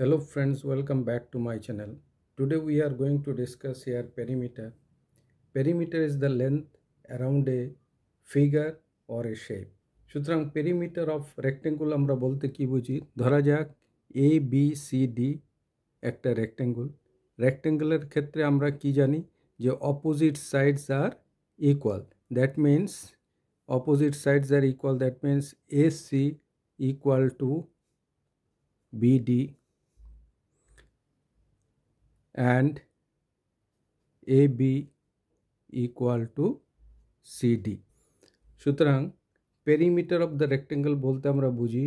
Hello friends, welcome back to my channel. Today we are going to discuss here perimeter. Perimeter is the length around a figure or a shape. সুতরাং perimeter of rectangle আমরা বলতে কি বুঝি? ধরা যাক A B C D একটা rectangle. Rectangle-এর ক্ষেত্রে আমরা কি জানি যে opposite sides are equal. That means opposite sides are equal. That means AC equal to BD and AB equal to CD. সুতরাং পেরিমিটার অফ দ্য রেক্টেঙ্গল বলতে আমরা বুঝি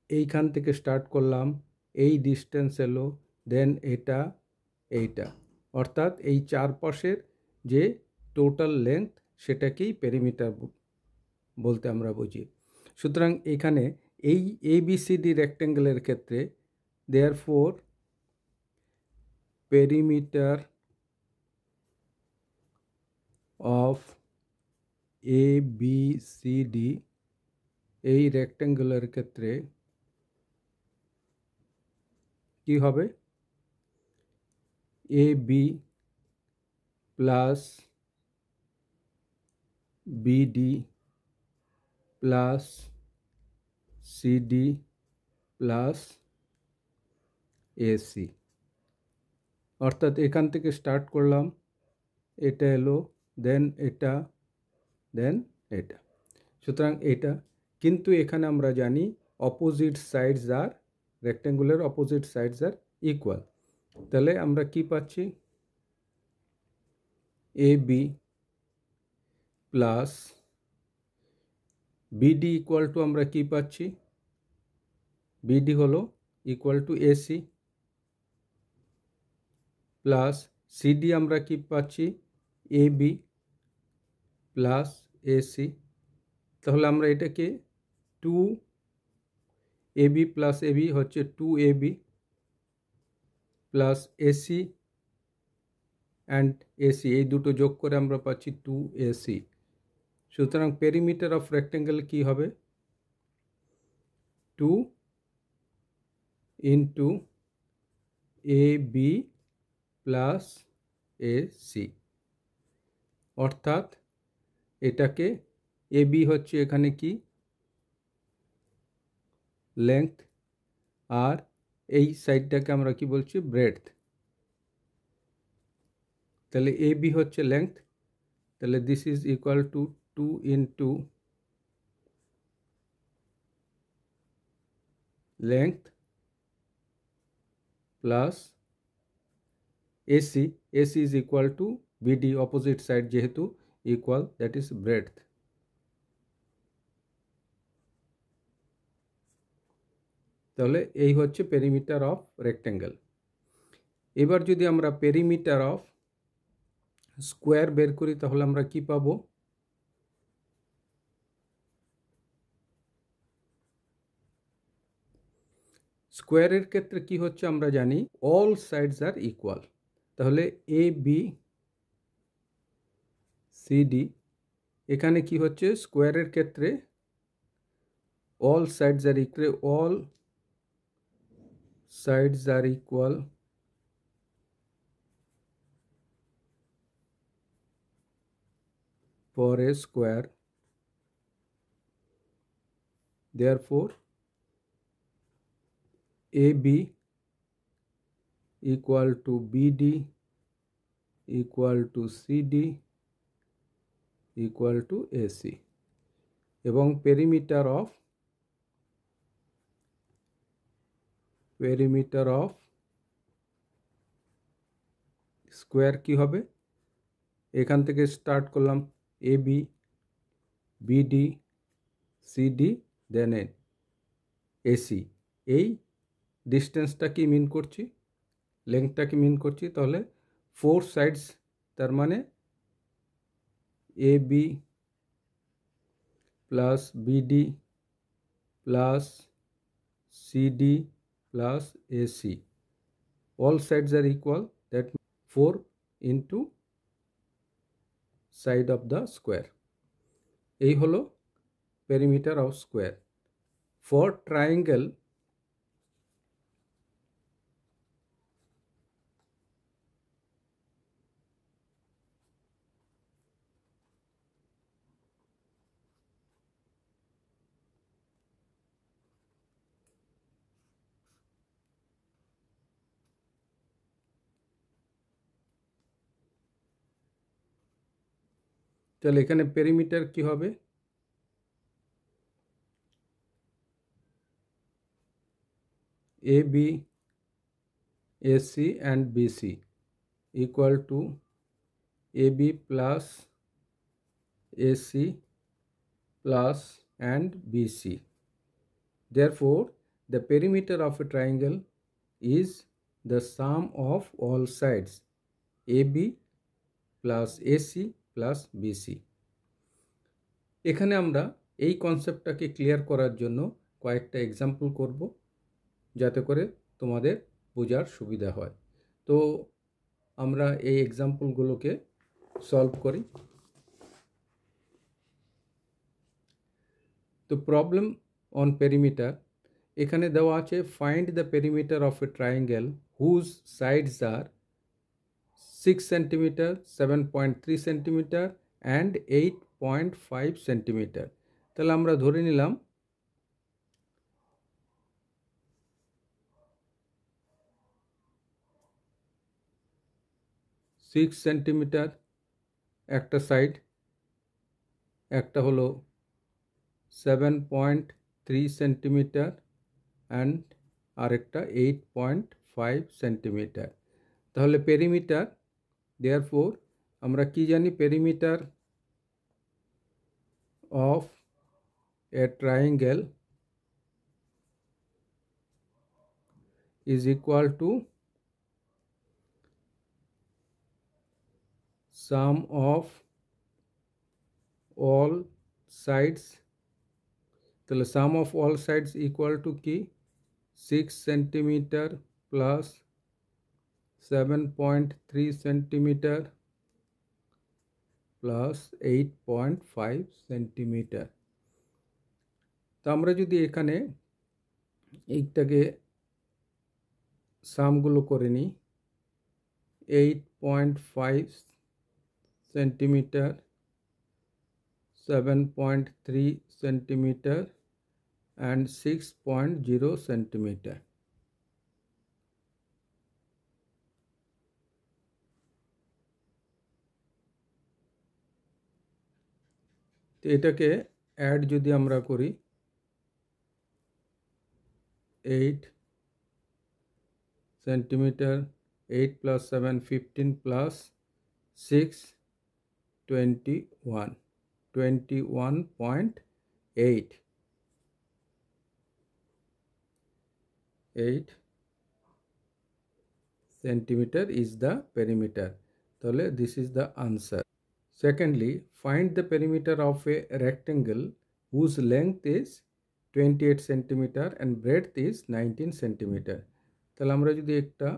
এইখান থেকে স্টার্ট করলাম, এই ডিস্টেন্স এলো, দেন এইটা অর্থাৎ এই চারপাশের যে টোটাল লেন্থ সেটাকেই পেরিমিটার বলতে আমরা বুঝি। সুতরাং এখানে এই ABCD রেক্টেঙ্গলের ক্ষেত্রে দেয়ারফোর perimeter of ABCD এই রেক্টেঙ্গুলার ক্ষেত্রে কি হবে? AB plus BD plus CD plus AC। অর্থাৎ এখান থেকে স্টার্ট করলাম, এটা এলো, দেন এটা, দেন এটা। সুতরাং এটা, কিন্তু এখানে আমরা জানি opposite sides are rectangular opposite sides are equal. তাহলে আমরা কি পাচ্ছি? AB plus BD equal to আমরা কি পাচ্ছি? BD হলো equal to AC plus CD আমরা কি পাচ্ছি? AB plus AC। তাহলে আমরা এটাকে 2AB প্লাস AB হচ্ছে 2AB plus AC and AC, এই দুটো যোগ করে আমরা পাচ্ছি 2AC। সুতরাং পেরিমিটার অফ রেক্টেঙ্গেল কি হবে? 2 ইন্টু AB প্লাস AC। অর্থাৎ এটাকে AB হচ্ছে এখানে কি লেংথ, আর এই সাইডটাকে আমরা কি বলছি? ব্রেডথ। তাহলে AB হচ্ছে লেংথ, তাহলে this is equal to 2 into length plus AC is equal to BD, opposite side যেহেতু equal, that is breadth। তাহলে এই হচ্ছে পেরিমিটার অফ রেক্টেঙ্গেল। এবার যদি আমরা পেরিমিটার অফ স্কোয়ার বের করি তাহলে আমরা কি পাবো? স্কোয়ারের ক্ষেত্রে কি হচ্ছে আমরা জানি অল সাইডস আর ইকুয়াল। তাহলে ABCD এখানে কি হচ্ছে? স্কোয়ারের ক্ষেত্রে all sides are equal, all sides are equal for a square, therefore AB equal to BD equal to CD equal to AC এবং perimeter of স্কোয়ার কি হবে? এখান থেকে স্টার্ট করলাম AB BD CD দেন AC, এই ডিস্টেন্সটা কি মিন করছি? লেংথটাকে মিন করছি। তাহলে 4 সাইডস, তার মানে AB plus BD plus CD plus AC, all sides are equal, that means 4 into side of the square। এই হলো perimeter of square। For triangle তাহলে এখানে পেরিমিটার কি হবে? AB, AC and BC equal to AB plus AC plus and BC. Therefore, the perimeter of a triangle is the sum of all sides AB plus AC plus BC. এখানে আমরা এই কনসেপ্টটাকে clear করার জন্য কয়েকটা example করব, যাতে করে তোমাদের বোঝার সুবিধা হয়। তো আমরা এই এক্সাম্পলগুলোকে সলভ করি। তো প্রবলেম অন পেরিমিটার, এখানে দেওয়া আছে find the perimeter of a triangle whose sides are 6 centimetre, 7.3 centimetre and 8.5 centimetre. তাহলে আমরা ধরে নিলাম 6 সেন্টিমিটার একটা সাইড, একটা হলো 7.3 সেন্টিমিটার অ্যান্ড আরেকটা 8.5 সেন্টিমিটার। তাহলে পেরিমিটার, দেয়ারফোর আমরা কি জানি, perimeter of a triangle is equal to sum of all sides। তাহলে sum of all sides equal to কি, 6 centimetre plus 7.3 centimetre plus 8.5 centimetre. তো আমরা যদি এখানে এইটাকে সামগুলো করে নিই, 8.5 সেন্টিমিটার, 7.3 সেন্টিমিটার and 6.0 সেন্টিমিটার। তো এটাকে অ্যাড যদি আমরা করি, 8 centimetre, 8 plus 7 15 plus 6 21, 21.8 centimeter is the perimeter. তাহলে this is the answer. Secondly, find the perimeter of a rectangle whose length is 28 centimeter and breadth is 19 centimeter. তাহলে আমরা যদি একটা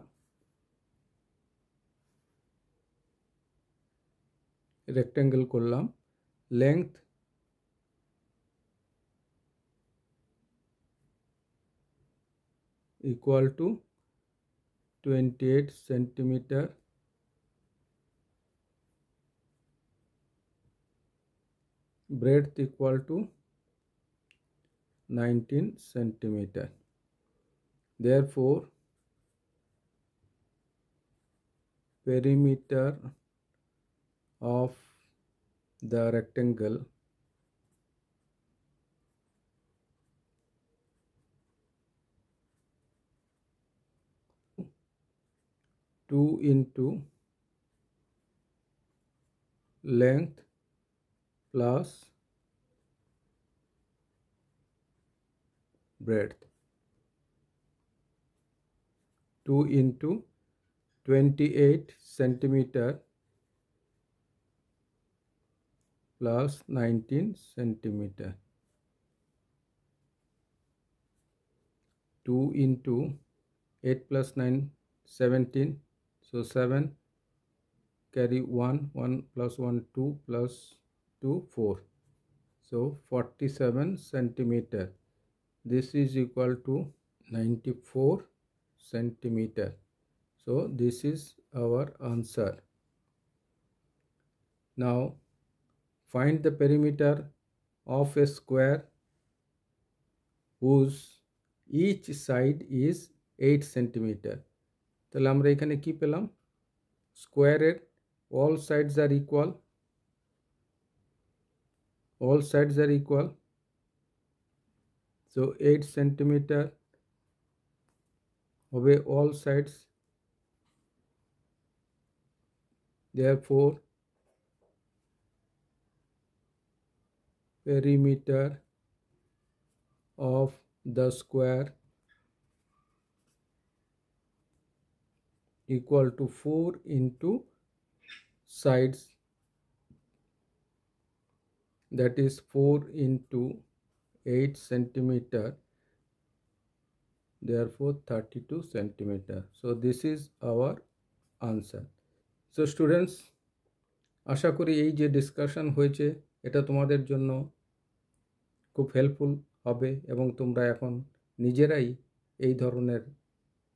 রেক্ট্যাঙ্গেল করলাম, length equal to 28 centimeter, breadth equal to 19 centimeter. Therefore, perimeter of the rectangle two into length plus breadth, 2 into 28 centimeter plus 19 centimeter, 2 into 8 plus 9 17, so 7, carry 1, 1 plus 1 2 plus 2 4, so 47 centimeter. This is equal to 94 centimeter. So this is our answer. Now find the perimeter of a square whose each side is 8 centimeter. তাহলে আমরা এখানে কি পেলাম, স্কোয়ারের all sides are equal, all sides are equal, so 8 centimeter over all sides, therefore perimeter of the square equal to 4 into sides, that is 4 into 8 centimeter, therefore 32 centimeter. So this is our answer. So students, আশা করি এই যে discussion হয়েছে এটা তোমাদের জন্য খুব helpful হবে এবং তোমরা এখন নিজেরাই এই ধরনের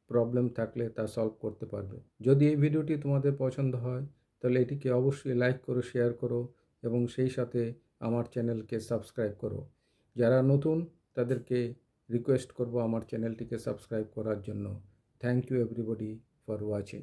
প্রবলেম থাকলে তা সলভ করতে পারবে। যদি এই ভিডিওটি তোমাদের পছন্দ হয় তাহলে এটিকে অবশ্যই লাইক করো, শেয়ার করো এবং সেই সাথে আমার চ্যানেলকে সাবস্ক্রাইব করো। যারা নতুন তাদেরকে রিকোয়েস্ট করব আমার চ্যানেলটিকে সাবস্ক্রাইব করার জন্য। Thank you everybody for watching.